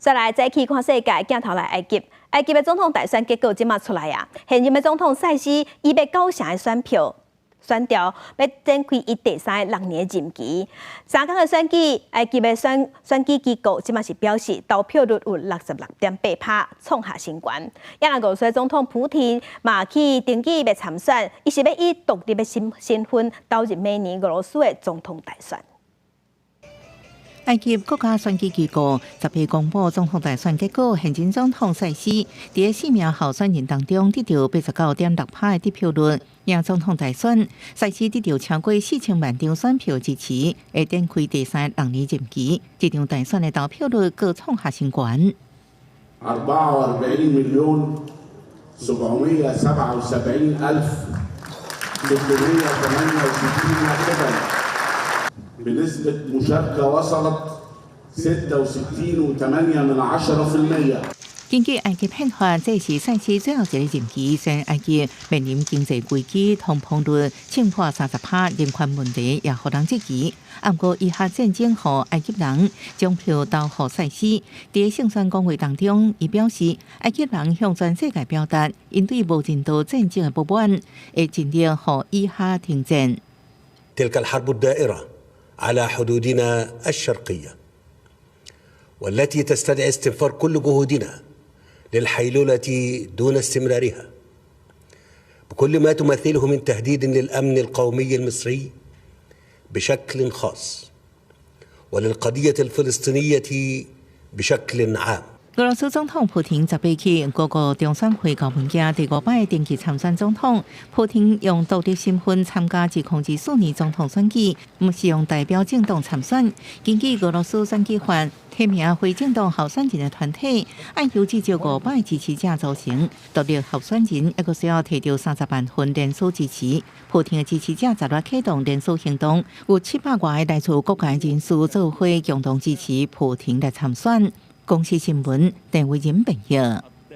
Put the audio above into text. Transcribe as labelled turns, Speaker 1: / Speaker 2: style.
Speaker 1: 再来早起看世界，镜头来埃及。埃及的总统大选结果即马出来啊！现任的总统塞西伊要9成的选票选调，要展开伊第6年的任期。3天的选举，埃及的选举机构即马是表示投票率有66.8%，创下新高。也俄罗斯总统普廷嘛去登记要参选，伊是要以独立的身份投入明年俄罗斯的总统大选。
Speaker 2: 埃及国家选举机构10日公布总统大选结果，现任总统塞西伫4名候选人当中得到89.6%的得票率，赢总统大选。塞西得到超过4000万张选票支持，会展开第6年任期。这场大选的投票率各创下新高。
Speaker 3: بنسبة مشاركة وصلت 66.8%。
Speaker 2: 根据埃及宪法，这是塞西最后一个任期。虽然埃及面临经济危机、通膨率冲破30%，人权问题也互人质疑。不过，以下战争后，埃及人将票投给塞西。在竞选讲话当中，伊表示，埃及人向全世界表达因对无人道战争的不满，会尽力让以下停战。
Speaker 4: على حدودنا الشرقية والتي تستدعي استنفار كل جهودنا للحيلولة دون استمرارها بكل ما تمثله من تهديد للأمن القومي المصري بشكل خاص وللقضية الفلسطينية بشكل عام。
Speaker 2: 俄罗斯总统普廷10日起，各个中选会交文件第5摆登记参选总统。普廷用独立身份参加2024年总统选举，不是用代表政党参选。根据俄罗斯选举法，提名非政党候选人的团体，按由至少5摆支持者组成。独立候选人还需要摕到30万份联署支持。普廷的支持者10日启动联署行动，有700外来自各界人士做伙共同支持普廷来参选。公司新闻，陈伟仁报道。